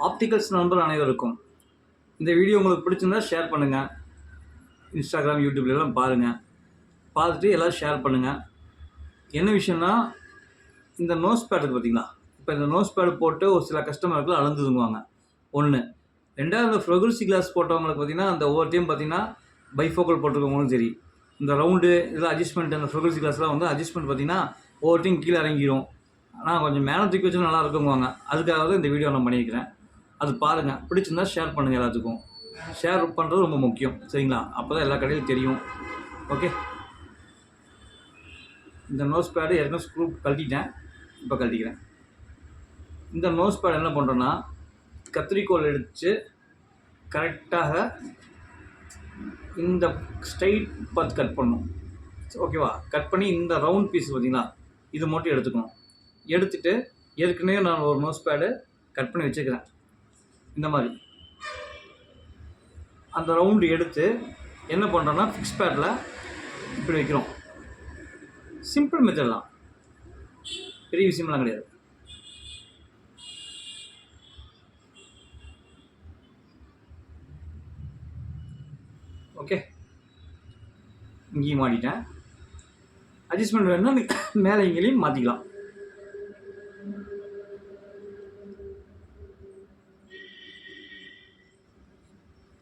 Opticals நண்பர் அனைவருக்கும் இந்த வீடியோ உங்களுக்கு பிடிச்சிருந்தா ஷேர் பண்ணுங்கள். இன்ஸ்டாகிராம், யூடியூப்லாம் பாருங்கள். பார்த்துட்டு எல்லோரும் ஷேர் பண்ணுங்கள். என்ன விஷயம்னா, இந்த நோஸ் பேட் இருக்குது பார்த்தீங்களா? இப்போ இந்த நோஸ் பேடு போட்டு ஒரு சில கஸ்டமர்கள் அளந்துதுங்குவாங்க. ஒன்று. ரெண்டாவது, இந்த ஃப்ரொகுல்சி கிளாஸ் போட்டவங்களுக்கு பார்த்தீங்கன்னா, அந்த ஒவ்வொரு டைம் பார்த்தீங்கன்னா பைஃபோக்கல் போட்டிருக்கவங்களும் சரி, இந்த ரவுண்டு இதெல்லாம் அட்ஜஸ்ட்மெண்ட், அந்த ஃப்ரொகுல்சி கிளாஸ்லாம் வந்து அட்ஜஸ்ட்மெண்ட் பார்த்தீங்கன்னா ஒவ்வொரு டைம் கீழே இறங்கிடும். ஆனால் கொஞ்சம் மேலே தூக்கி வச்சு நல்லா இருக்குங்குவாங்க. அதுக்காக தான் இந்த வீடியோ நான் பண்ணியிருக்கிறேன். அது பாருங்கள். பிடிச்சிருந்தா ஷேர் பண்ணுங்கள். எல்லாத்துக்கும் ஷேர் பண்ணுறது ரொம்ப முக்கியம், சரிங்களா? அப்போ தான் எல்லா கடையிலும் தெரியும். ஓகே. இந்த நோஸ் பேடு ஏற்கனவே ஸ்க்ரூ கழட்டிட்டேன், இப்போ கழட்டிக்கிறேன். இந்த நோஸ் பேட் என்ன பண்ணுறோன்னா, கத்திரிக்கோல் எடுத்து கரெக்டாக இந்த ஸ்ட்ரைட் பார்த்து கட் பண்ணணும். ஓகேவா? கட் பண்ணி இந்த ரவுண்ட் பீஸ் பார்த்தீங்களா, இது மட்டும் எடுத்துக்கணும். எடுத்துகிட்டு ஏற்கனவே நான் ஒரு நோஸ் பேடு கட் பண்ணி வச்சுக்கிறேன். இந்த மாதிரி அந்த ரவுண்டு எடுத்து என்ன பண்ணுறோன்னா, ஃபிக்ஸ் பேடில் இப்படி வைக்கிறோம். சிம்பிள் மெத்தட் தான், பெரிய விஷயம்லாம் கிடையாது. ஓகே. இங்கேயும் மாட்டிட்டேன். அட்ஜஸ்ட்மெண்ட் வேணும்னா மேலே இங்கேயும் மாற்றிக்கலாம்.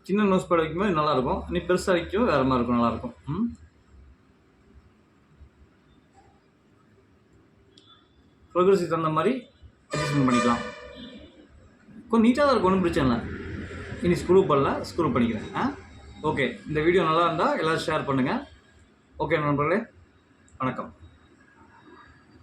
சின்ன நோஸ் பேட் வைக்கும்போது நல்லாயிருக்கும். நீ பெருசாக வைக்கும் வேறு மாதிரி இருக்கும், நல்லாயிருக்கும். ப்ரோக்ரஸுக்கு தகுந்த மாதிரி அட்ஜஸ்ட்மெண்ட் பண்ணிக்கலாம். கொஞ்சம் நீட்டாக தான் இருக்கும், ஒன்றும் பிரச்சனை இல்லை. இனி ஸ்க்ரூ பண்ணல, ஸ்க்ரூ பண்ணிக்கிறேன். ஓகே. இந்த வீடியோ நல்லா இருந்தால் எல்லோரும் ஷேர் பண்ணுங்கள். ஓகே நண்பர்களே, வணக்கம்.